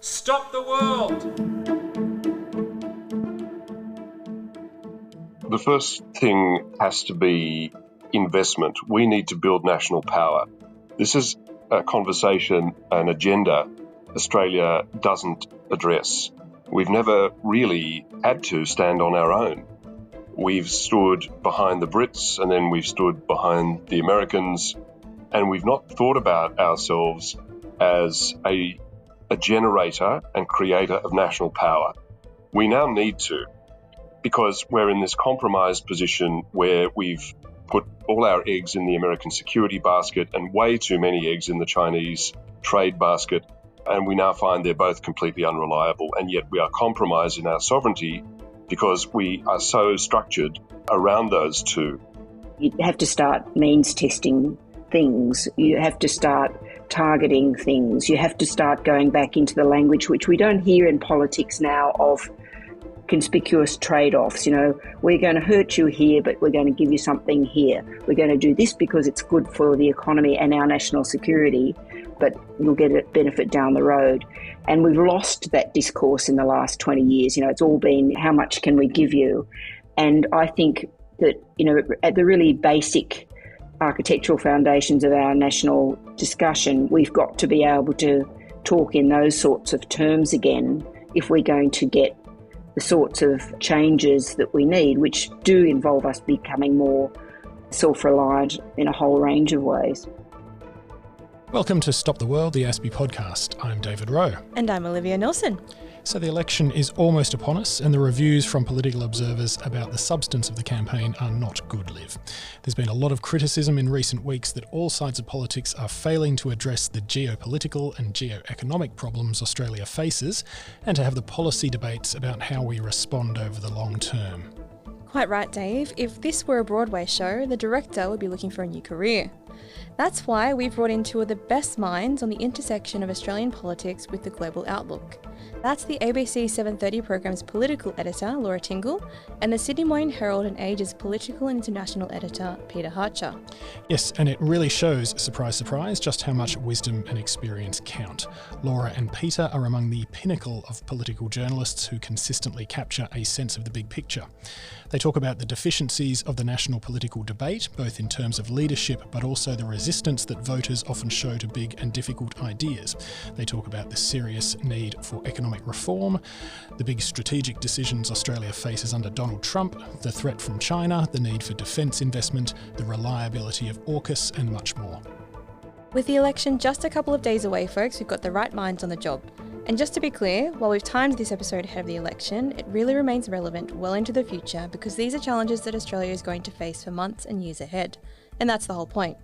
Stop the world! The first thing has to be investment. We need to build national power. This is a conversation, an agenda Australia doesn't address. We've never really had to stand on our own. We've stood behind the Brits and then we've stood behind the Americans, and we've not thought about ourselves as a generator and creator of national power. We now need to, because we're in this compromised position where we've put all our eggs in the American security basket and way too many eggs in the Chinese trade basket, and we now find they're both completely unreliable, and yet we are compromised in our sovereignty because we are so structured around those two. You have to start means testing things. You have to start targeting things. You have to start going back into the language which we don't hear in politics now of conspicuous trade-offs. You know, we're going to hurt you here, but we're going to give you something here. We're going to do this because it's good for the economy and our national security, but you'll get a benefit down the road. And we've lost that discourse in the last 20 years. You know, it's all been, how much can we give you? And I think that, you know, at the really basic architectural foundations of our national discussion, we've got to be able to talk in those sorts of terms again if we're going to get the sorts of changes that we need, which do involve us becoming more self-reliant in a whole range of ways. Welcome to Stop the World, the ASPI podcast. I'm David Wroe. And I'm Olivia Nelson. So the election is almost upon us, and the reviews from political observers about the substance of the campaign are not good live. There's been a lot of criticism in recent weeks that all sides of politics are failing to address the geopolitical and geo-economic problems Australia faces, and to have the policy debates about how we respond over the long term. Quite right, Dave. If this were a Broadway show, the director would be looking for a new career. That's why we've brought in two of the best minds on the intersection of Australian politics with the global outlook. That's the ABC 7:30 program's political editor, Laura Tingle, and the Sydney Morning Herald and Age's political and international editor, Peter Hartcher. Yes, and it really shows, surprise, surprise, just how much wisdom and experience count. Laura and Peter are among the pinnacle of political journalists who consistently capture a sense of the big picture. They talk about the deficiencies of the national political debate, both in terms of leadership, but also the resistance that voters often show to big and difficult ideas. They talk about the serious need for economic reform, the big strategic decisions Australia faces under Donald Trump, the threat from China, the need for defence investment, the reliability of AUKUS, and much more. With the election just a couple of days away, folks, we've got the right minds on the job. And just to be clear, while we've timed this episode ahead of the election, it really remains relevant well into the future because these are challenges that Australia is going to face for months and years ahead. And that's the whole point.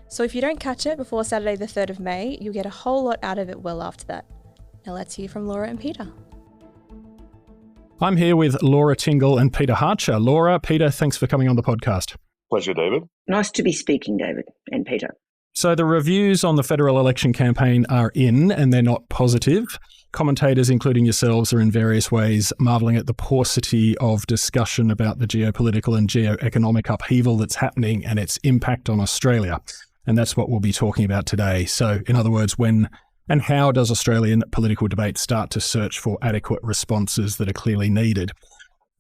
So if you don't catch it before Saturday the 3rd of May, you'll get a whole lot out of it well after that. Now let's hear from Laura and Peter. I'm here with Laura Tingle and Peter Hartcher. Laura, Peter, thanks for coming on the podcast. Pleasure, David. Nice to be speaking, David and Peter. So the reviews on the federal election campaign are in, and they're not positive. Commentators, including yourselves, are in various ways marvelling at the paucity of discussion about the geopolitical and geo-economic upheaval that's happening and its impact on Australia. And that's what we'll be talking about today. So, in other words, when and how does Australian political debate start to search for adequate responses that are clearly needed?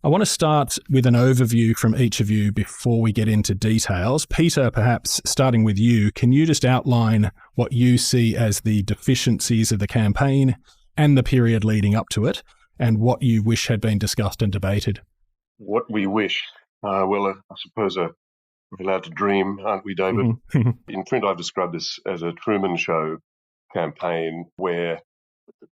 I want to start with an overview from each of you before we get into details. Peter, perhaps starting with you, can you just outline what you see as the deficiencies of the campaign and the period leading up to it, and what you wish had been discussed and debated? What we wish? I suppose we're allowed to dream, aren't we, David? Mm-hmm. In print, I've described this as a Truman Show campaign where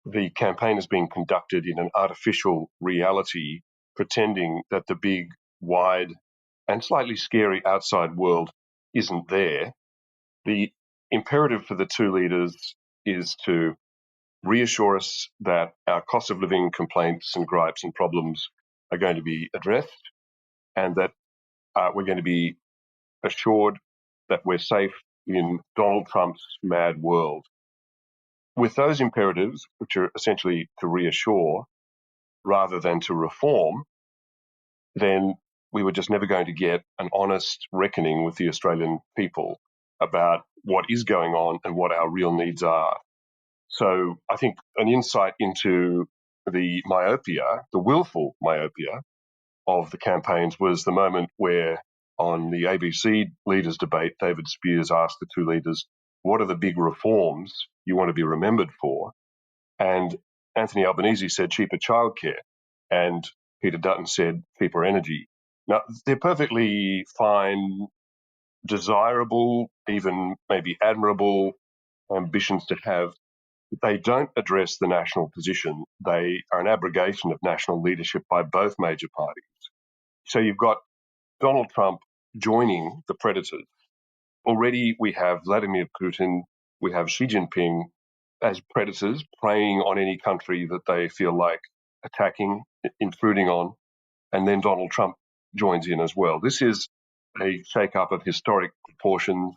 the campaign is being conducted in an artificial reality, pretending that the big, wide, and slightly scary outside world isn't there. The imperative for the two leaders is to reassure us that our cost of living complaints and gripes and problems are going to be addressed, and that we're going to be assured that we're safe in Donald Trump's mad world. With those imperatives, which are essentially to reassure rather than to reform, then we were just never going to get an honest reckoning with the Australian people about what is going on and what our real needs are. So I think an insight into the myopia, the willful myopia of the campaigns was the moment where on the ABC leaders debate, David Spears asked the two leaders, what are the big reforms you want to be remembered for? And Anthony Albanese said cheaper childcare, and Peter Dutton said cheaper energy. Now, they're perfectly fine, desirable, even maybe admirable ambitions to have. They don't address the national position. They are an abrogation of national leadership by both major parties. So you've got Donald Trump joining the predators. Already we have Vladimir Putin, we have Xi Jinping as predators preying on any country that they feel like attacking, intruding on, and then Donald Trump joins in as well. This is a shake-up of historic proportions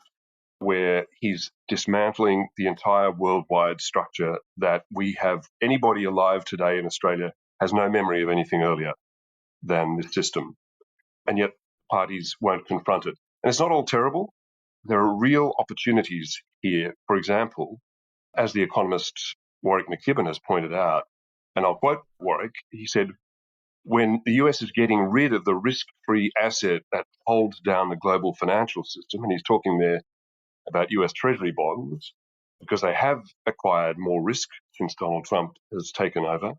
where he's dismantling the entire worldwide structure that we have. Anybody alive today in Australia has no memory of anything earlier than this system, and yet parties won't confront it. And it's not all terrible. There are real opportunities here. For example, as the economist Warwick McKibben has pointed out, and I'll quote Warwick, he said, when the US is getting rid of the risk-free asset that holds down the global financial system, and he's talking there about US Treasury bonds, because they have acquired more risk since Donald Trump has taken over,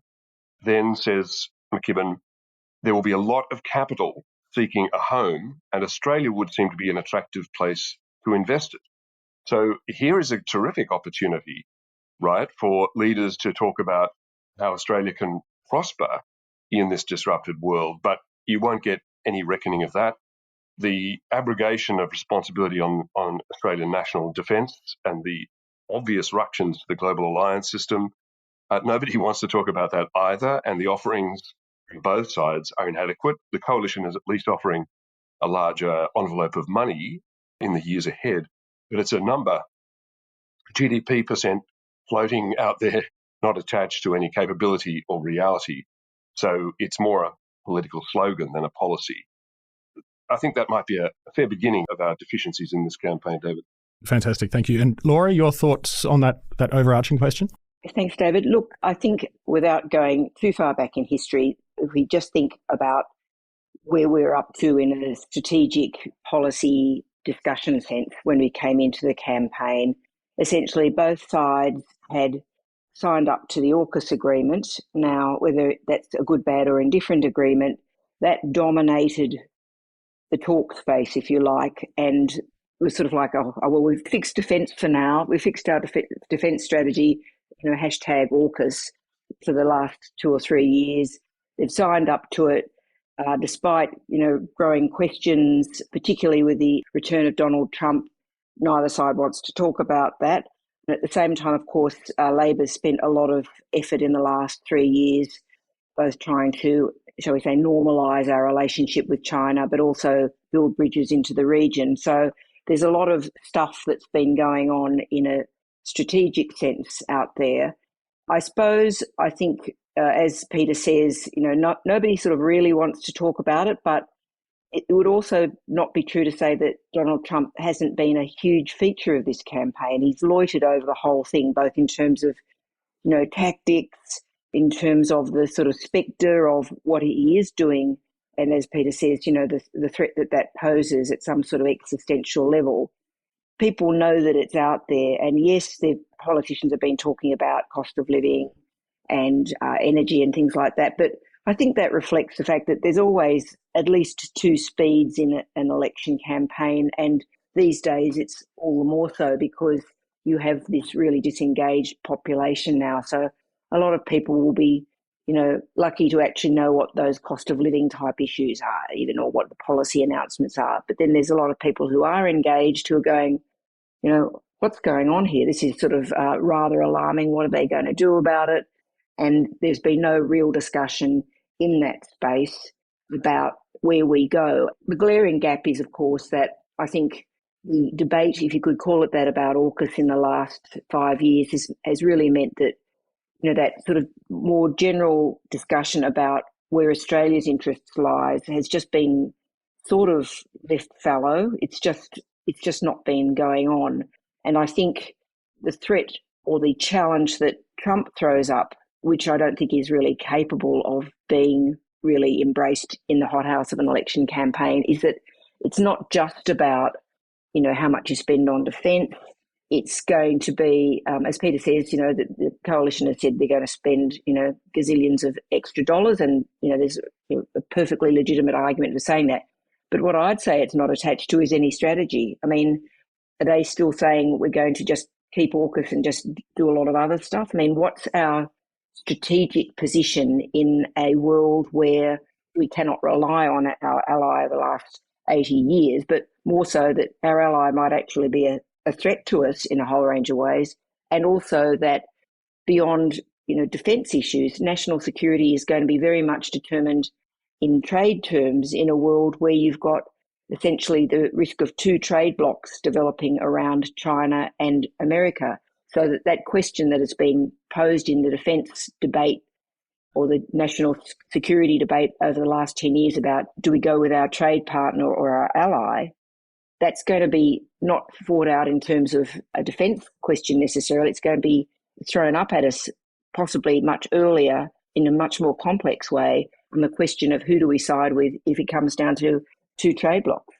then, says McKibben, there will be a lot of capital seeking a home, and Australia would seem to be an attractive place to invest it. So here is a terrific opportunity, right, for leaders to talk about how Australia can prosper in this disrupted world, but you won't get any reckoning of that. The abrogation of responsibility on Australian national defence and the obvious ructions to the global alliance system, nobody wants to talk about that either, and the offerings from both sides are inadequate. The coalition is at least offering a larger envelope of money in the years ahead, but it's a number, GDP percent, floating out there, not attached to any capability or reality. So it's more a political slogan than a policy. I think that might be a fair beginning of our deficiencies in this campaign, David. Fantastic. Thank you. And Laura, your thoughts on that overarching question? Thanks, David. Look, I think without going too far back in history, if we just think about where we're up to in a strategic policy discussion sense when we came into the campaign, essentially both sides had signed up to the AUKUS agreement. Now, whether that's a good, bad or indifferent agreement, that dominated the talk space, if you like, and it was sort of like, oh, well, we've fixed defence for now. We've fixed our defence strategy, hashtag AUKUS for the last 2 or 3 years. They've signed up to it despite, growing questions, particularly with the return of Donald Trump. Neither side wants to talk about that. And at the same time, of course, Labor's spent a lot of effort in the last 3 years, both trying to, shall we say, normalise our relationship with China, but also build bridges into the region. So there's a lot of stuff that's been going on in a strategic sense out there. I think, as Peter says, nobody sort of really wants to talk about it, but it would also not be true to say that Donald Trump hasn't been a huge feature of this campaign. He's loitered over the whole thing, both in terms of, tactics, in terms of the sort of spectre of what he is doing. And as Peter says, the threat that poses at some sort of existential level. People know that it's out there. And yes, the politicians have been talking about cost of living and energy and things like that. But I think that reflects the fact that there's always at least 2 speeds in an election campaign. And these days it's all the more so because you have this really disengaged population now. So a lot of people will be, lucky to actually know what those cost of living type issues are, even, or what the policy announcements are. But then there's a lot of people who are engaged who are going, what's going on here? This is sort of rather alarming. What are they going to do about it? And there's been no real discussion in that space about where we go. The glaring gap is, of course, that I think the debate, if you could call it that, about AUKUS in the last 5 years has really meant that, that sort of more general discussion about where Australia's interests lies has just been sort of left fallow. It's just not been going on. And I think the threat or the challenge that Trump throws up, which I don't think is really capable of being really embraced in the hothouse of an election campaign, is that it's not just about, how much you spend on defence. It's going to be, as Peter says, the coalition has said they're going to spend, gazillions of extra dollars, and, there's a perfectly legitimate argument for saying that. But what I'd say it's not attached to is any strategy. I mean, are they still saying we're going to just keep AUKUS and just do a lot of other stuff? I mean, what's our strategic position in a world where we cannot rely on our ally of the last 80 years, but more so that our ally might actually be a threat to us in a whole range of ways, and also that beyond, defence issues, national security is going to be very much determined in trade terms in a world where you've got essentially the risk of two trade blocs developing around China and America. So that question that has been posed in the defence debate or the national security debate over the last 10 years about do we go with our trade partner or our ally, that's going to be not fought out in terms of a defence question necessarily. It's going to be thrown up at us possibly much earlier in a much more complex way on the question of who do we side with if it comes down to two trade blocs.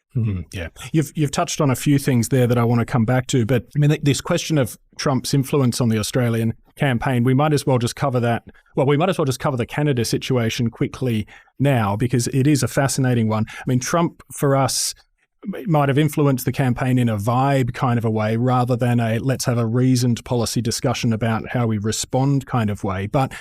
Yeah, you've touched on a few things there that I want to come back to, but I mean, this question of Trump's influence on the Australian campaign, we might as well just cover that. Well, we might as well just cover the Canada situation quickly now, because it is a fascinating one. I mean, Trump for us might have influenced the campaign in a vibe kind of a way rather than a let's have a reasoned policy discussion about how we respond kind of way. But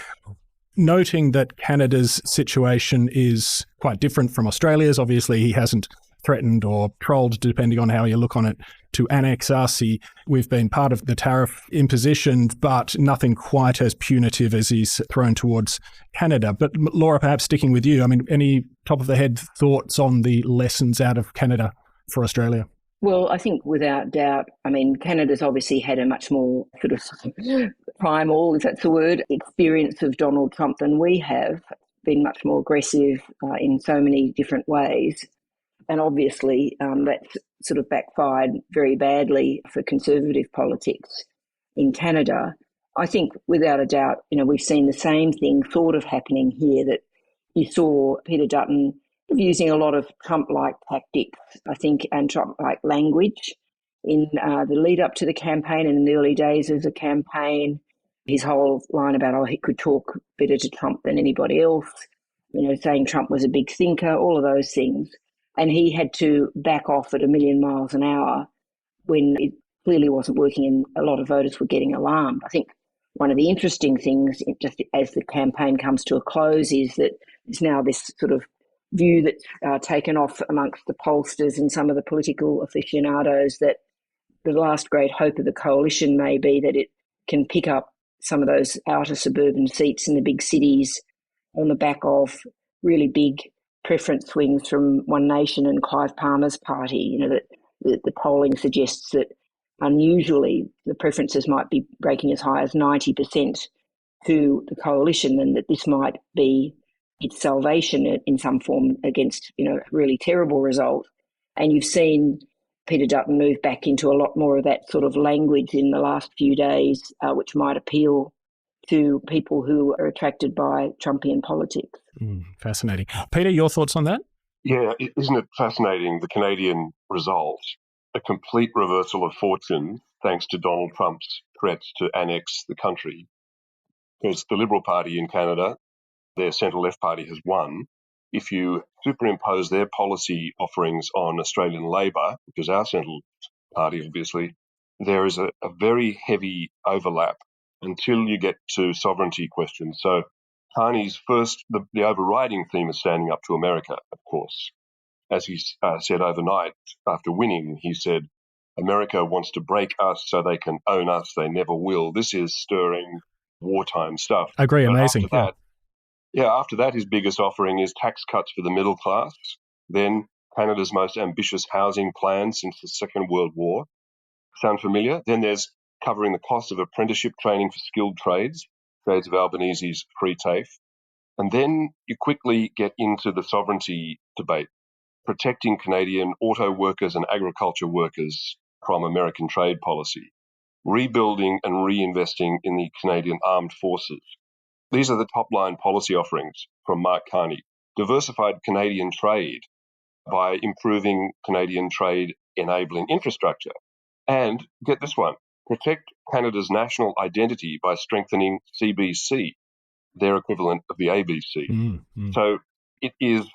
noting that Canada's situation is quite different from Australia's, obviously he hasn't threatened or trolled, depending on how you look on it, to annex us. We've been part of the tariff imposition, but nothing quite as punitive as he's thrown towards Canada. But Laura, perhaps sticking with you, I mean, any top of the head thoughts on the lessons out of Canada for Australia? Well, I think without doubt, I mean, Canada's obviously had a much more sort of primal, if that's the word, experience of Donald Trump than we have, been much more aggressive in so many different ways. And obviously that's sort of backfired very badly for conservative politics in Canada. I think without a doubt, we've seen the same thing sort of happening here, that you saw Peter Dutton using a lot of Trump-like tactics, I think, and Trump-like language in the lead up to the campaign and in the early days of the campaign. His whole line about, he could talk better to Trump than anybody else, saying Trump was a big thinker, all of those things. And he had to back off at 1,000,000 miles an hour when it clearly wasn't working and a lot of voters were getting alarmed. I think one of the interesting things, just as the campaign comes to a close, is that there's now this sort of view that's taken off amongst the pollsters and some of the political aficionados that the last great hope of the coalition may be that it can pick up some of those outer suburban seats in the big cities on the back of really big preference swings from One Nation and Clive Palmer's party. That the polling suggests that unusually the preferences might be breaking as high as 90% to the coalition, and that this might be its salvation in some form against, a really terrible result. And you've seen Peter Dutton move back into a lot more of that sort of language in the last few days, which might appeal to people who are attracted by Trumpian politics. Fascinating. Peter, your thoughts on that? Yeah, isn't it fascinating, the Canadian result? A complete reversal of fortune thanks to Donald Trump's threats to annex the country. Because the Liberal Party in Canada, their centre-left party, has won. If you superimpose their policy offerings on Australian Labor, which is our centre-left party, obviously, there is a very heavy overlap until you get to sovereignty questions. So Carney's first, the overriding theme is standing up to America, of course. As he said overnight after winning, he said, America wants to break us so they can own us. They never will. This is stirring wartime stuff. I agree. Amazing. After that, his biggest offering is tax cuts for the middle class. Then Canada's most ambitious housing plan since the Second World War. Sound familiar? Then there's covering the cost of apprenticeship training for skilled trades of Albanese's free TAFE. And then you quickly get into the sovereignty debate, protecting Canadian auto workers and agriculture workers from American trade policy. rebuilding and reinvesting in the Canadian Armed Forces. These are the top-line policy offerings from Mark Carney. Diversified Canadian trade by improving Canadian trade-enabling infrastructure. And, get this one, protect Canada's national identity by strengthening CBC, their equivalent of the ABC. So it is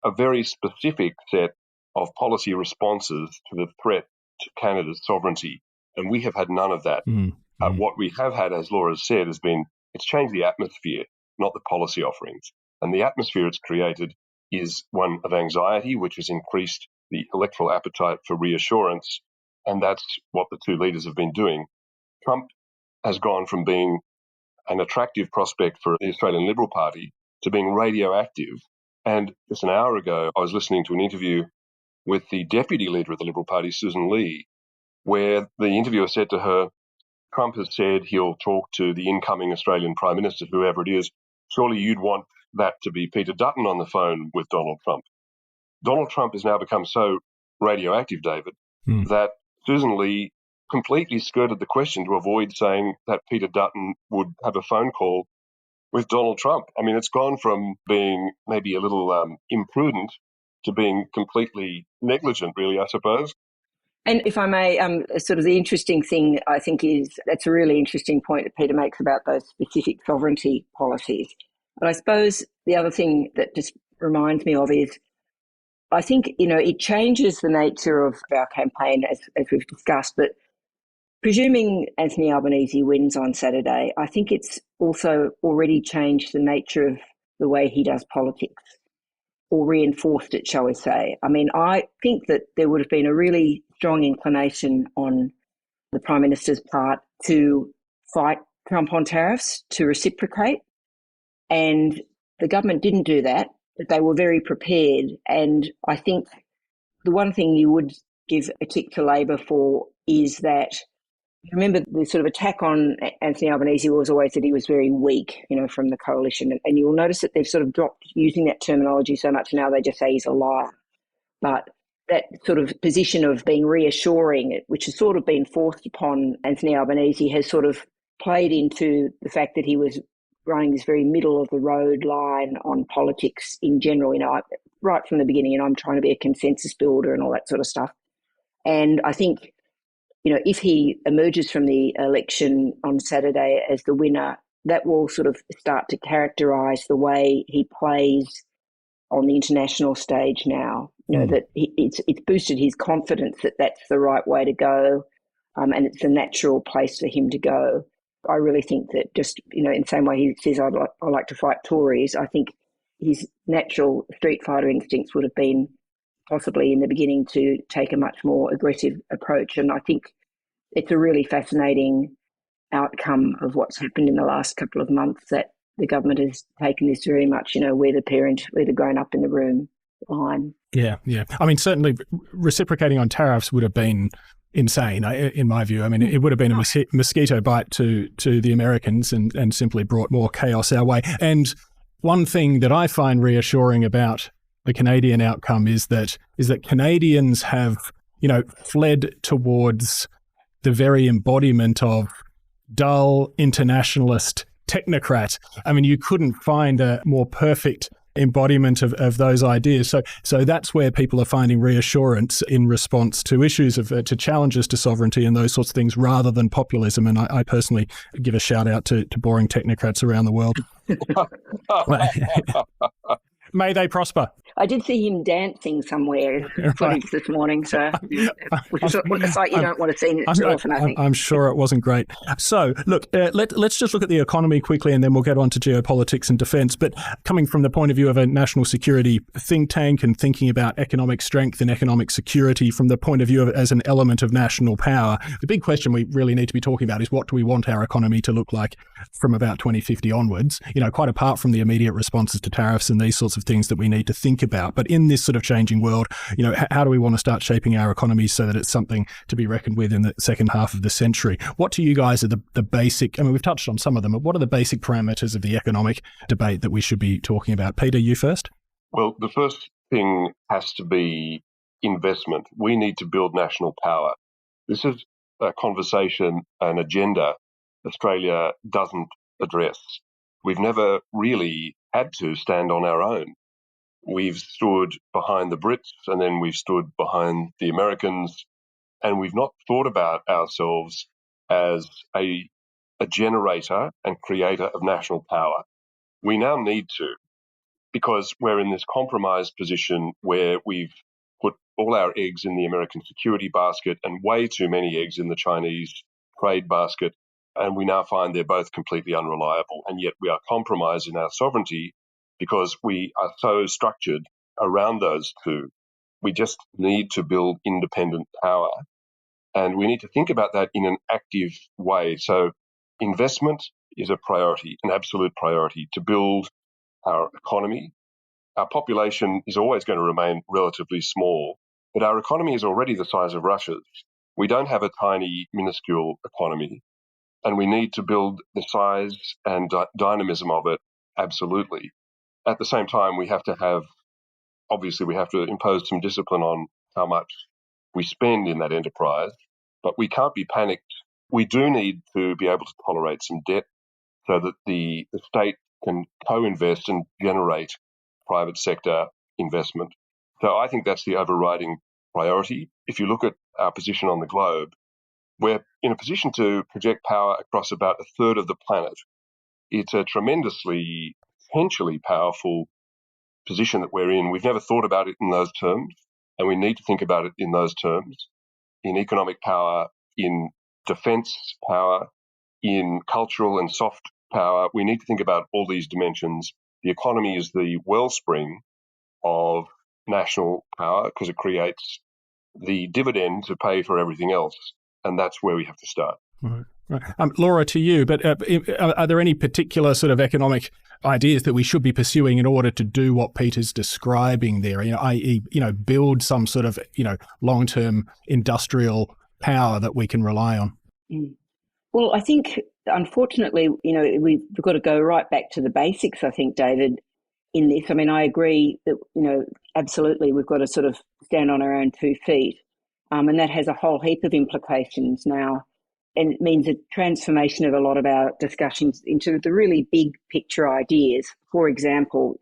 a very specific set of policy responses to the threat to Canada's sovereignty, and we have had none of that. What we have had, as Laura said, has been, it's changed the atmosphere, not the policy offerings. And the atmosphere it's created is one of anxiety, which has increased the electoral appetite for reassurance, and that's what the two leaders have been doing. Trump has gone from being an attractive prospect for the Australian Liberal Party to being radioactive. And just an hour ago, I was listening to an interview with the deputy leader of the Liberal Party, Susan Lee, where the interviewer said to her, Trump has said he'll talk to the incoming Australian Prime Minister, whoever it is. Surely you'd want that to be Peter Dutton on the phone with Donald Trump. Donald Trump has now become so radioactive, David, that Susan Lee completely skirted the question to avoid saying that Peter Dutton would have a phone call with Donald Trump. I mean, it's gone from being maybe a little imprudent to being completely negligent, really, I suppose. And if I may, sort of the interesting thing, I think, is that's a really interesting point that Peter makes about those specific sovereignty policies. But I suppose the other thing that just reminds me of is, I think, it changes the nature of our campaign, as we've discussed, but presuming Anthony Albanese wins on Saturday, I think it's also already changed the nature of the way he does politics, or reinforced it, shall we say. I mean, I think that there would have been a really strong inclination on the Prime Minister's part to fight Trump on tariffs, to reciprocate. And the government didn't do that, but they were very prepared. And I think the one thing you would give a kick to Labor for is that, remember, the sort of attack on Anthony Albanese was always that he was very weak, from the coalition. And you'll notice that they've sort of dropped using that terminology so much now, they just say he's a liar. But that sort of position of being reassuring, which has sort of been forced upon Anthony Albanese, has sort of played into the fact that he was running this very middle of the road line on politics in general. Right from the beginning, I'm trying to be a consensus builder and all that sort of stuff. And I think, if he emerges from the election on Saturday as the winner, that will sort of start to characterise the way he plays on the international stage now. That it's boosted his confidence that that's the right way to go, and it's a natural place for him to go. I really think that just, in the same way he says, I like to fight Tories, I think his natural street fighter instincts would have been possibly in the beginning to take a much more aggressive approach. And I think it's a really fascinating outcome of what's happened in the last couple of months, that the government has taken this very much, we're the grown up in the room line. Yeah. I mean, certainly reciprocating on tariffs would have been insane, in my view. I mean, it would have been a mosquito bite to the Americans and simply brought more chaos our way. And one thing that I find reassuring about the Canadian outcome is that Canadians have, fled towards the very embodiment of dull internationalist technocrat. I mean, you couldn't find a more perfect embodiment of those ideas. So that's where people are finding reassurance in response to issues to challenges to sovereignty and those sorts of things, rather than populism. And I personally give a shout out to boring technocrats around the world. May they prosper. I did see him dancing somewhere footage this morning, so which is a sight you don't want to see too often, I think. I'm sure it wasn't great. So, look, let's just look at the economy quickly, and then we'll get on to geopolitics and defence. But coming from the point of view of a national security think tank and thinking about economic strength and economic security from the point of view of as an element of national power, the big question we really need to be talking about is, what do we want our economy to look like from about 2050 onwards? Quite apart from the immediate responses to tariffs and these sorts of things that we need to think about. But in this sort of changing world, how do we want to start shaping our economy so that it's something to be reckoned with in the second half of the century? What to you guys are the basic, we've touched on some of them, but what are the basic parameters of the economic debate that we should be talking about? Peter, you first. Well, the first thing has to be investment. We need to build national power. This is a conversation, an agenda Australia doesn't address. We've never really had to stand on our own. We've stood behind the Brits and then we've stood behind the Americans, and we've not thought about ourselves as a generator and creator of national power. We now need to, because we're in this compromised position where we've put all our eggs in the American security basket and way too many eggs in the Chinese trade basket, and we now find they're both completely unreliable, and yet we are compromised in our sovereignty because we are so structured around those two. We just need to build independent power, and we need to think about that in an active way. So investment is a priority, an absolute priority, to build our economy. Our population is always going to remain relatively small, but our economy is already the size of Russia's. We don't have a tiny, minuscule economy, and we need to build the size and dynamism of it absolutely. At the same time, we have to impose some discipline on how much we spend in that enterprise, but we can't be panicked. We do need to be able to tolerate some debt so that the state can co-invest and generate private sector investment. So I think that's the overriding priority. If you look at our position on the globe, we're in a position to project power across about a third of the planet. It's a tremendously, potentially powerful position that we're in. We've never thought about it in those terms, and we need to think about it in those terms, in economic power, in defence power, in cultural and soft power. We need to think about all these dimensions. The economy is the wellspring of national power because it creates the dividend to pay for everything else, and that's where we have to start. Right. Laura, to you, but are there any particular sort of economic ideas that we should be pursuing in order to do what Peter's describing there, i.e., build some sort of, long-term industrial power that we can rely on? Well, I think, unfortunately, we've got to go right back to the basics, I think, David, in this. I mean, I agree that, absolutely, we've got to sort of stand on our own 2 feet. And that has a whole heap of implications now. And it means a transformation of a lot of our discussions into the really big picture ideas. For example,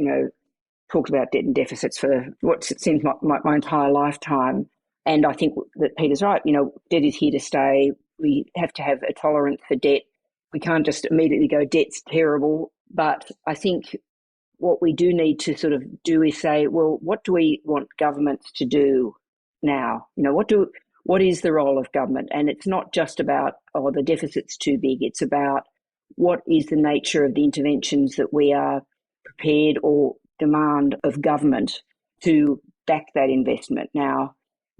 talked about debt and deficits for what seems like my entire lifetime. And I think that Peter's right. Debt is here to stay. We have to have a tolerance for debt. We can't just immediately go, debt's terrible. But I think what we do need to sort of do is say, well, what do we want governments to do now? What is the role of government? And it's not just about, the deficit's too big. It's about what is the nature of the interventions that we are prepared or demand of government to back that investment. Now,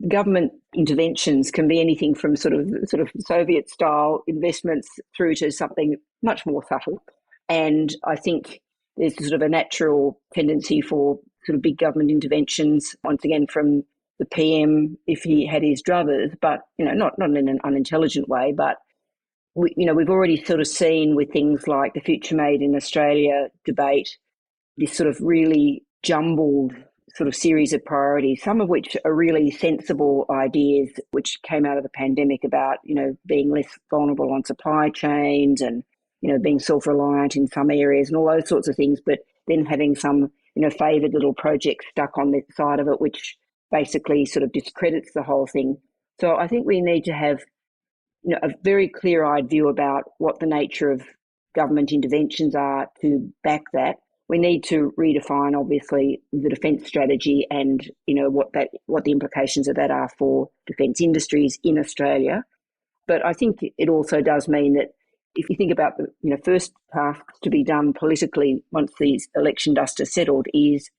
government interventions can be anything from sort of Soviet-style investments through to something much more subtle. And I think there's sort of a natural tendency for sort of big government interventions, once again, from the PM if he had his druthers, but not in an unintelligent way. But we've already sort of seen with things like the Future Made in Australia debate, this sort of really jumbled sort of series of priorities, some of which are really sensible ideas which came out of the pandemic about being less vulnerable on supply chains and being self-reliant in some areas and all those sorts of things, but then having some favoured little projects stuck on the side of it which basically sort of discredits the whole thing. So I think we need to have a very clear-eyed view about what the nature of government interventions are to back that. We need to redefine, obviously, the defence strategy and what the implications of that are for defence industries in Australia. But I think it also does mean that if you think about the first tasks to be done politically once the election dust has settled is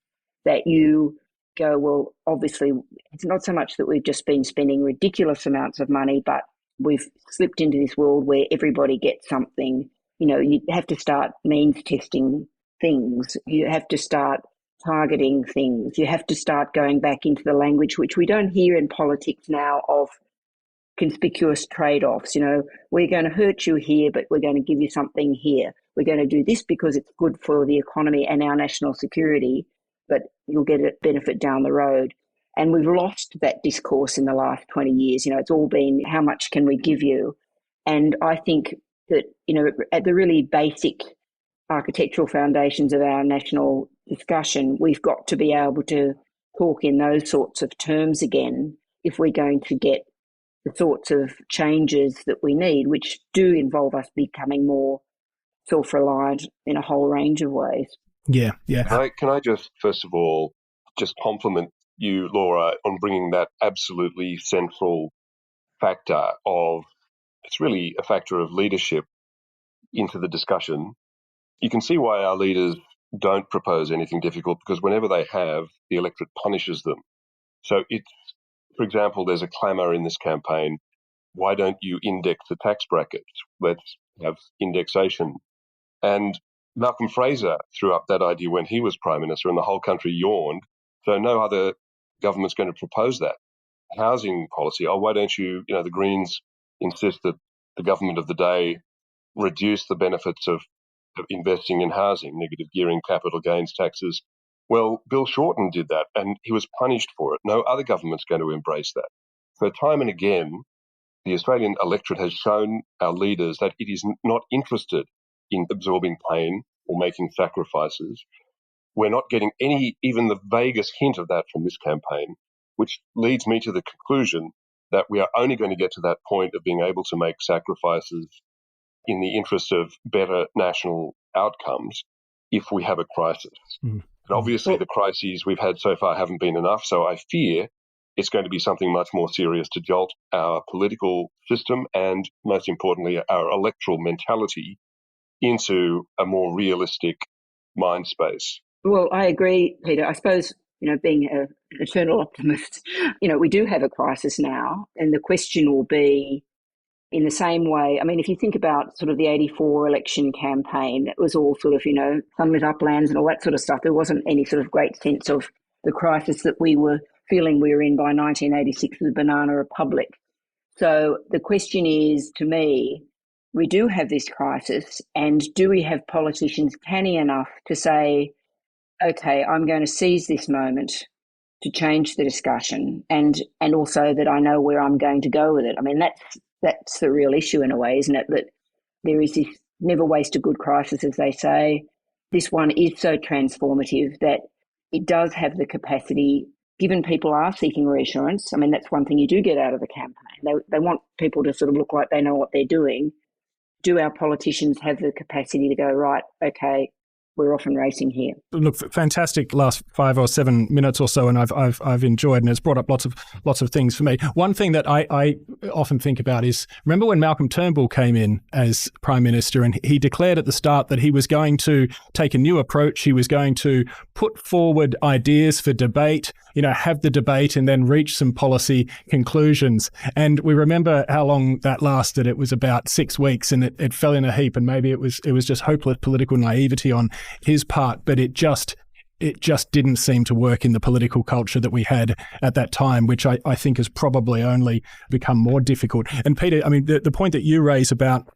that you go, well, obviously, it's not so much that we've just been spending ridiculous amounts of money, but we've slipped into this world where everybody gets something. You have to start means testing things. You have to start targeting things. You have to start going back into the language, which we don't hear in politics now, of conspicuous trade-offs. We're going to hurt you here, but we're going to give you something here. We're going to do this because it's good for the economy and our national security, but you'll get a benefit down the road. And we've lost that discourse in the last 20 years. It's all been, how much can we give you? And I think that, at the really basic architectural foundations of our national discussion, we've got to be able to talk in those sorts of terms again if we're going to get the sorts of changes that we need, which do involve us becoming more self-reliant in a whole range of ways. Yeah. Can I just, first of all, just compliment you, Laura, on bringing that absolutely central factor of, it's really a factor of leadership into the discussion. You can see why our leaders don't propose anything difficult, because whenever they have, the electorate punishes them. So it's, for example, there's a clamour in this campaign, why don't you index the tax brackets? Let's have indexation. And Malcolm Fraser threw up that idea when he was Prime Minister, and the whole country yawned. So no other government's going to propose that. Housing policy, why don't you, the Greens insist that the government of the day reduce the benefits of investing in housing, negative gearing, capital gains taxes. Well, Bill Shorten did that, and he was punished for it. No other government's going to embrace that. So time and again, the Australian electorate has shown our leaders that it is not interested in absorbing pain or making sacrifices. We're not getting even the vaguest hint of that from this campaign, which leads me to the conclusion that we are only going to get to that point of being able to make sacrifices in the interest of better national outcomes if we have a crisis. And obviously the crises we've had so far haven't been enough, so I fear it's going to be something much more serious to jolt our political system and, most importantly, our electoral mentality into a more realistic mind space. Well, I agree, Peter. I suppose, being an eternal optimist, we do have a crisis now, and the question will be, in the same way, if you think about sort of the 84 election campaign, it was all sort of, sunlit uplands and all that sort of stuff. There wasn't any sort of great sense of the crisis that we were feeling we were in by 1986 with the Banana Republic. So the question is, to me, we do have this crisis, and do we have politicians canny enough to say, okay, I'm going to seize this moment to change the discussion, and also that I know where I'm going to go with it. That's the real issue in a way, isn't it? That there is this never waste a good crisis, as they say. This one is so transformative that it does have the capacity, given people are seeking reassurance. That's one thing you do get out of the campaign. They want people to sort of look like they know what they're doing. Do our politicians have the capacity to go, right, okay, we're off and racing here? Look, fantastic last 5 or 7 minutes or so, and I've enjoyed, and it's brought up lots of things for me. One thing that I often think about is, remember when Malcolm Turnbull came in as Prime Minister, and he declared at the start that he was going to take a new approach. He was going to put forward ideas for debate, have the debate and then reach some policy conclusions. And we remember how long that lasted. It was about 6 weeks, and it fell in a heap, and maybe it was just hopeless political naivety on his part, but it just didn't seem to work in the political culture that we had at that time, which I think has probably only become more difficult. And Peter, the point that you raise about,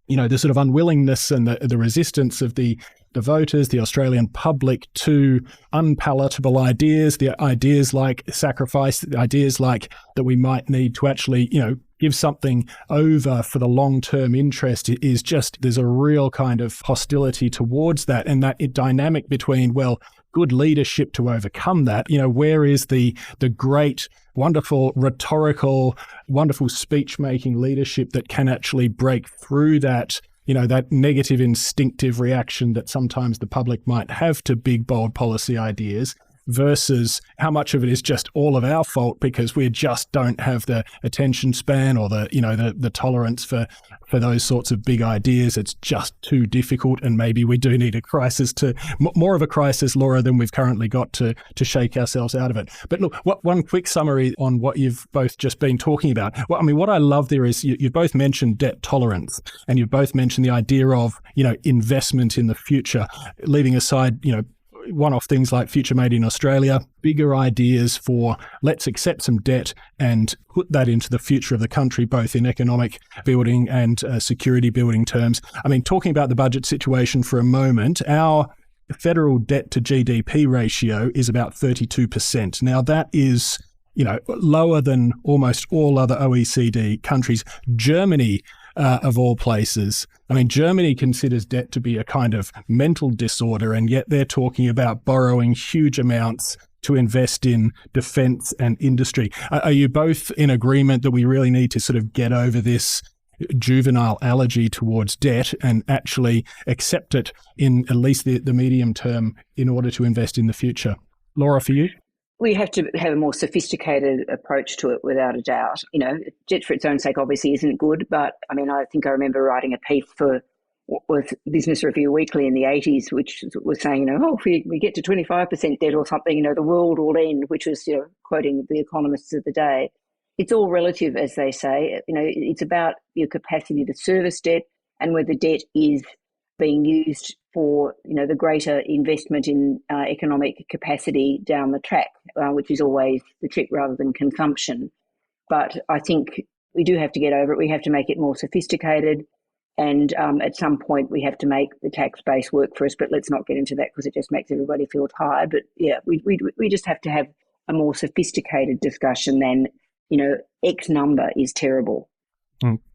the sort of unwillingness and the resistance of the voters, the Australian public, to unpalatable ideas, the ideas like sacrifice, the ideas like that we might need to actually, give something over for the long-term interest, is just, there's a real kind of hostility towards that, and that dynamic between, well, good leadership to overcome that. Where is the great, wonderful, rhetorical, wonderful speech-making leadership that can actually break through that, that negative instinctive reaction that sometimes the public might have to big, bold policy ideas, versus how much of it is just all of our fault because we just don't have the attention span or the tolerance for those sorts of big ideas. It's just too difficult, and maybe we do need a crisis, more of a crisis, Laura, than we've currently got to shake ourselves out of it. But look, one quick summary on what you've both just been talking about. Well, what I love there is you've both mentioned debt tolerance, and you've both mentioned the idea of investment in the future, leaving aside one-off things like Future Made in Australia, bigger ideas for let's accept some debt and put that into the future of the country, both in economic building and security building terms. Talking about the budget situation for a moment, our federal debt to GDP ratio is about 32%. Now, that is, lower than almost all other OECD countries. Germany, of all places, Germany considers debt to be a kind of mental disorder, and yet they're talking about borrowing huge amounts to invest in defence and industry. Are you both in agreement that we really need to sort of get over this juvenile allergy towards debt and actually accept it in at least the medium term in order to invest in the future? Laura, for you? We have to have a more sophisticated approach to it, without a doubt. Debt for its own sake obviously isn't good, but I think I remember writing a piece with Business Review Weekly in the 80s, which was saying, if we get to 25% debt or something, the world will end, which was, quoting the economists of the day. It's all relative, as they say. It's about your capacity to service debt and whether debt is being used for, the greater investment in economic capacity down the track, which is always the trick rather than consumption. But I think we do have to get over it. We have to make it more sophisticated. And at some point, we have to make the tax base work for us. But let's not get into that because it just makes everybody feel tired. But yeah, we just have to have a more sophisticated discussion than, X number is terrible.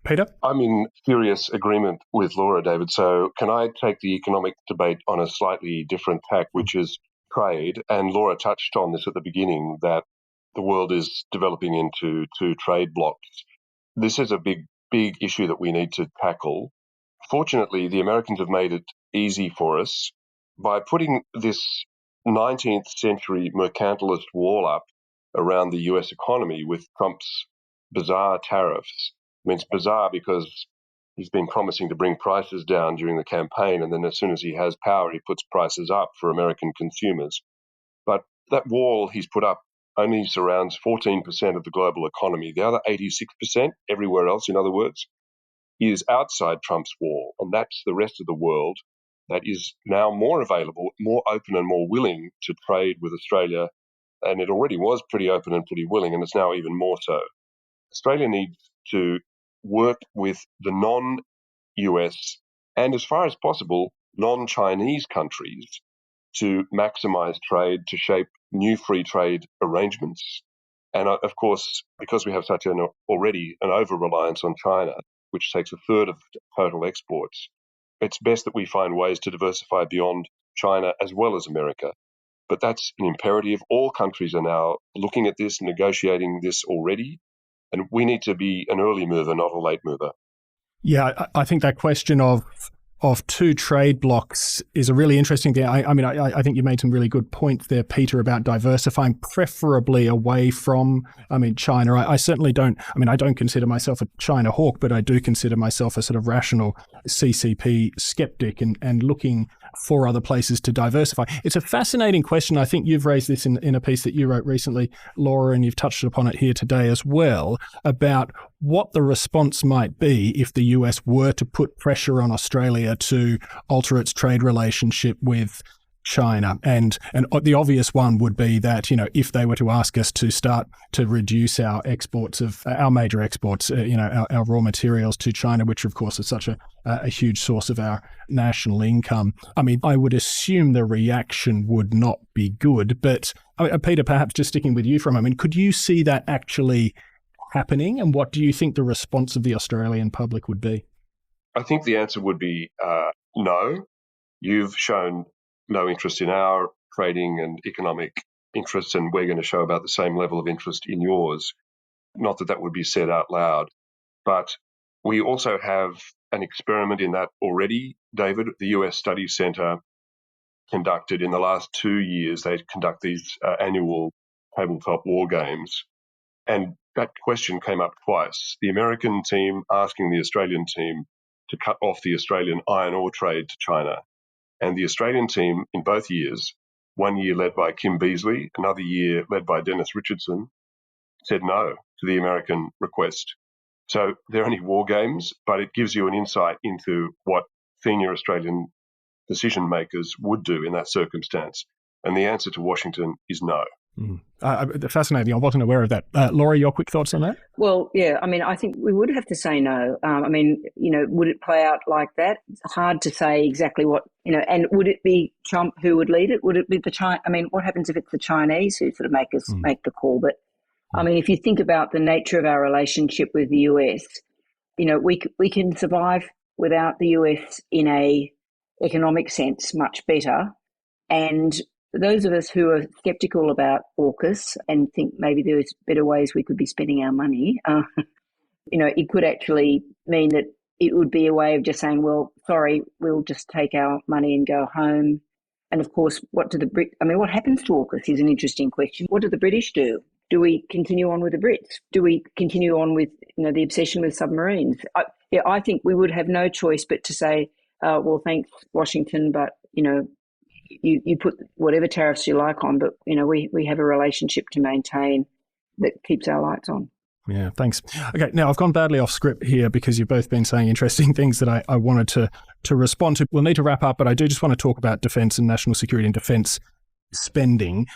Peter? I'm in furious agreement with Laura, David. So can I take the economic debate on a slightly different tack, which is trade? And Laura touched on this at the beginning, that the world is developing into two trade blocks. This is a big issue that we need to tackle. Fortunately, the Americans have made it easy for us by putting this 19th century mercantilist wall up around the US economy with Trump's bizarre tariffs. It's bizarre because he's been promising to bring prices down during the campaign, and then as soon as he has power, he puts prices up for American consumers. But that wall he's put up only surrounds 14% of the global economy. The other 86%, everywhere else, in other words, is outside Trump's wall, and that's the rest of the world that is now more available, more open and more willing to trade with Australia, and it already was pretty open and pretty willing, and it's now even more so. Australia needs to work with the non-US and, as far as possible, non-Chinese countries to maximize trade, to shape new free trade arrangements. And of course, because we have such already an over-reliance on China, which takes a third of total exports, it's best that we find ways to diversify beyond China as well as America. But that's an imperative. All countries are now looking at this, negotiating this already. And we need to be an early mover, not a late mover. Yeah, I think that question of two trade blocks is a really interesting thing. I think you made some really good points there, Peter, about diversifying, preferably away from, China. I certainly don't, I don't consider myself a China hawk, but I do consider myself a sort of rational CCP skeptic and looking for other places to diversify. It's a fascinating question. I think you've raised this in a piece that you wrote recently, Laura, and you've touched upon it here today as well, about what the response might be if the US were to put pressure on Australia to alter its trade relationship with China. And the obvious one would be that, if they were to ask us to start to reduce our exports of our major exports, our raw materials to China, which of course is such a huge source of our national income. I would assume the reaction would not be good. But Peter, perhaps just sticking with you for a moment, could you see that actually happening? And what do you think the response of the Australian public would be? I think the answer would be no. You've shown no interest in our trading and economic interests, and we're going to show about the same level of interest in yours. Not that would be said out loud, but we also have an experiment in that already, David. The US Study Centre conducted in the last 2 years, they conduct these annual tabletop war games, and that question came up twice. The American team asking the Australian team to cut off the Australian iron ore trade to China. And the Australian team in both years, 1 year led by Kim Beazley, another year led by Dennis Richardson, said no to the American request. So they're only war games, but it gives you an insight into what senior Australian decision makers would do in that circumstance. And the answer to Washington is no. Fascinating. I wasn't aware of that. Laura, your quick thoughts on that? Well, yeah, I mean, I think we would have to say no. Would it play out like that? It's hard to say exactly what, and would it be Trump who would lead it? Would it be the China? I mean, what happens if it's the Chinese who sort of make the call? But I mean, if you think about the nature of our relationship with the US, we can survive without the US in a economic sense much better. And those of us who are sceptical about AUKUS and think maybe there's better ways we could be spending our money, it could actually mean that it would be a way of just saying, well, sorry, we'll just take our money and go home. And of course, what happens to AUKUS is an interesting question. What do the British do? Do we continue on with the Brits? Do we continue on with, the obsession with submarines? I think we would have no choice but to say, well, thanks, Washington, but, you put whatever tariffs you like on, but, we have a relationship to maintain that keeps our lights on. Yeah, thanks. Okay, now I've gone badly off script here because you've both been saying interesting things that I wanted to respond to. We'll need to wrap up, but I do just want to talk about defence and national security and defence spending.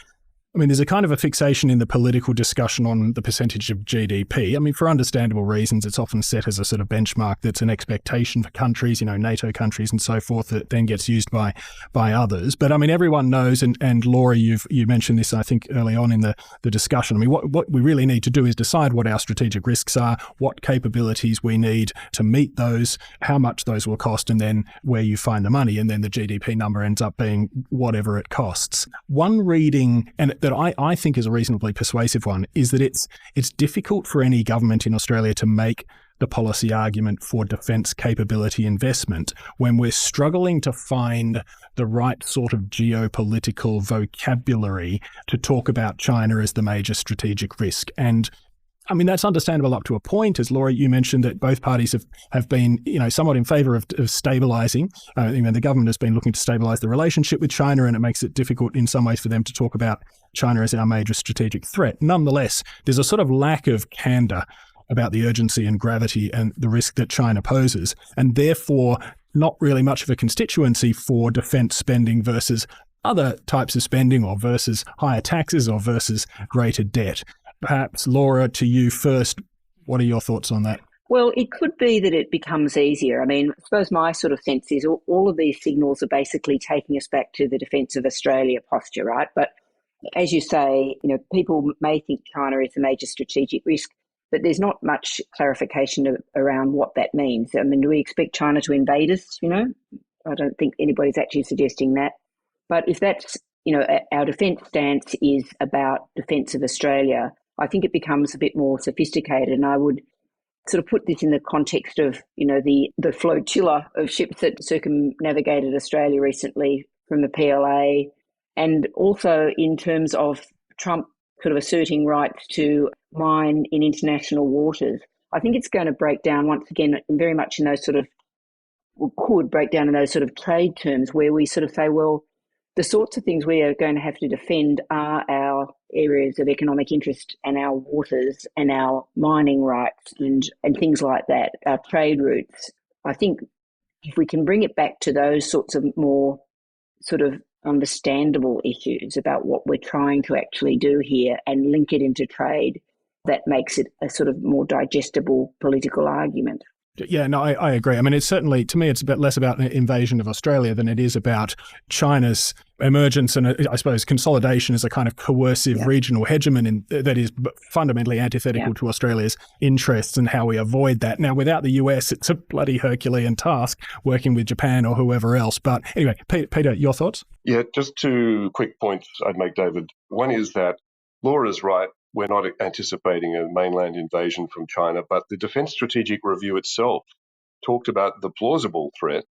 I mean, there's a kind of a fixation in the political discussion on the percentage of GDP. I mean, for understandable reasons, it's often set as a sort of benchmark that's an expectation for countries, NATO countries and so forth, that then gets used by others. But I mean, everyone knows, and Laura, you mentioned this, I think, early on in the discussion. I mean, what we really need to do is decide what our strategic risks are, what capabilities we need to meet those, how much those will cost, and then where you find the money. And then the GDP number ends up being whatever it costs. One reading, and that I think is a reasonably persuasive one, is that it's difficult for any government in Australia to make the policy argument for defence capability investment when we're struggling to find the right sort of geopolitical vocabulary to talk about China as the major strategic risk. And I mean, that's understandable up to a point. As Laura, you mentioned that both parties have been, somewhat in favour of stabilising. The government has been looking to stabilise the relationship with China, and it makes it difficult in some ways for them to talk about China as our major strategic threat. Nonetheless, there's a sort of lack of candour about the urgency and gravity and the risk that China poses, and therefore not really much of a constituency for defence spending versus other types of spending, or versus higher taxes, or versus greater debt. Perhaps, Laura, to you first, what are your thoughts on that? Well, it could be that it becomes easier. I mean, I suppose my sort of sense is all of these signals are basically taking us back to the Defence of Australia posture, right? But as you say, people may think China is a major strategic risk, but there's not much clarification around what that means. I mean, do we expect China to invade us? I don't think anybody's actually suggesting that. But if that's, our defence stance is about defence of Australia, I think it becomes a bit more sophisticated. And I would sort of put this in the context of, the flotilla of ships that circumnavigated Australia recently from the PLA, and also in terms of Trump sort of asserting rights to mine in international waters. I think it's going to break down once again very much in those sort of, could break down in those sort of trade terms where we sort of say, well, the sorts of things we are going to have to defend are our areas of economic interest and our waters and our mining rights and things like that, our trade routes. I think if we can bring it back to those sorts of more sort of understandable issues about what we're trying to actually do here and link it into trade, that makes it a sort of more digestible political argument. Yeah, no, I agree. I mean, it's certainly, to me, it's a bit less about an invasion of Australia than it is about China's emergence and, I suppose, consolidation as a kind of coercive regional hegemon that is fundamentally antithetical to Australia's interests, and how we avoid that. Now, without the US, it's a bloody Herculean task working with Japan or whoever else. But anyway, Peter, your thoughts? Yeah, just 2 quick points I'd make, David. One is that Laura's right. We're not anticipating a mainland invasion from China, but the Defence Strategic Review itself talked about the plausible threat,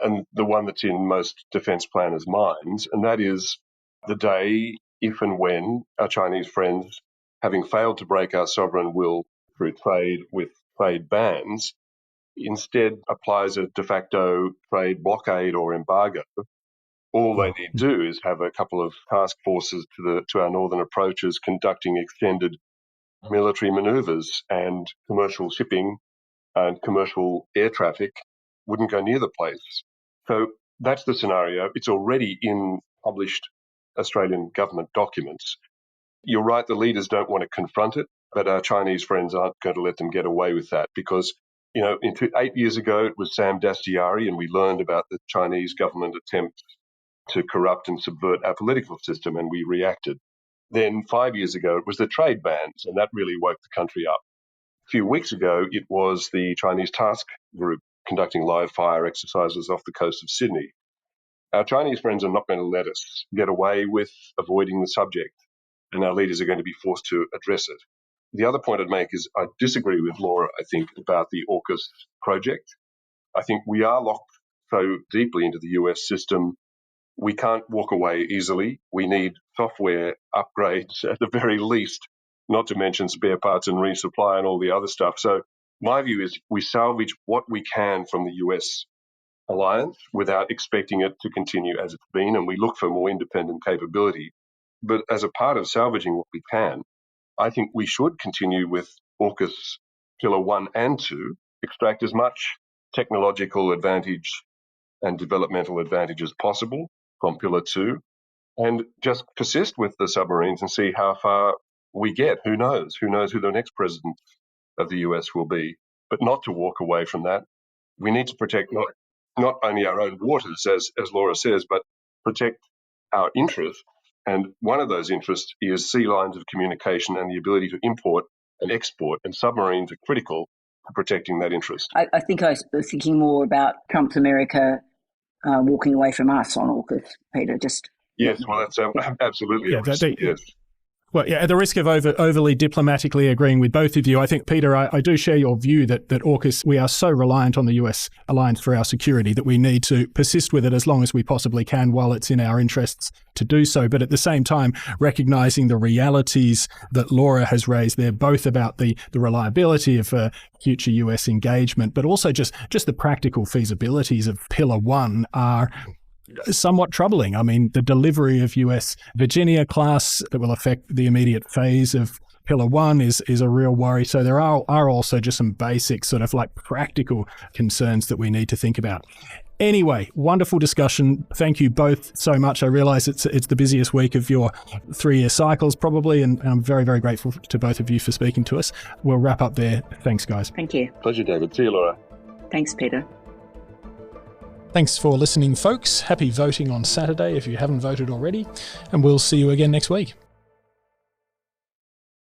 and the one that's in most defence planners' minds, and that is the day, if and when our Chinese friends, having failed to break our sovereign will through trade with trade bans, instead applies a de facto trade blockade or embargo. All they need to do is have a couple of task forces to our northern approaches conducting extended military manoeuvres, and commercial shipping and commercial air traffic wouldn't go near the place. So that's the scenario. It's already in published Australian government documents. You're right, the leaders don't want to confront it, but our Chinese friends aren't going to let them get away with that because, 8 years ago it was Sam Dastyari, and we learned about the Chinese government attempt to corrupt and subvert our political system, and we reacted. Then 5 years ago it was the trade bans, and that really woke the country up. A few weeks ago it was the Chinese task group conducting live fire exercises off the coast of Sydney. Our Chinese friends are not going to let us get away with avoiding the subject, and our leaders are going to be forced to address it. The other point I'd make is I disagree with Laura, I think, about the AUKUS project. I think we are locked so deeply into the US system, we can't walk away easily. We need software upgrades at the very least, not to mention spare parts and resupply and all the other stuff. So my view is we salvage what we can from the US alliance without expecting it to continue as it's been, and we look for more independent capability. But as a part of salvaging what we can, I think we should continue with AUKUS Pillar 1 and 2, extract as much technological advantage and developmental advantage as possible from Pillar 2, and just persist with the submarines and see how far we get. Who knows? Who knows who the next president of the US will be? But not to walk away from that. We need to protect not only our own waters, as Laura says, but protect our interests. And one of those interests is sea lines of communication and the ability to import and export, and submarines are critical to protecting that interest. I think I was thinking more about Trump's America walking away from us on AUKUS, Peter. Yes, well, that's absolutely yes. Well, yeah, at the risk of overly diplomatically agreeing with both of you, I think, Peter, I do share your view that AUKUS, we are so reliant on the US alliance for our security that we need to persist with it as long as we possibly can while it's in our interests to do so. But at the same time, recognising the realities that Laura has raised there, both about the reliability of future US engagement, but also just the practical feasibilities of Pillar 1 are somewhat troubling. I mean, the delivery of US Virginia class that will affect the immediate phase of Pillar 1 is a real worry. So there are also just some basic sort of like practical concerns that we need to think about. Anyway, wonderful discussion. Thank you both so much. I realize it's the busiest week of your 3-year cycles probably, and I'm very, very grateful to both of you for speaking to us. We'll wrap up there. Thanks, guys. Thank you. Pleasure, David. See you, Laura. Thanks, Peter. Thanks for listening, folks. Happy voting on Saturday if you haven't voted already, and we'll see you again next week.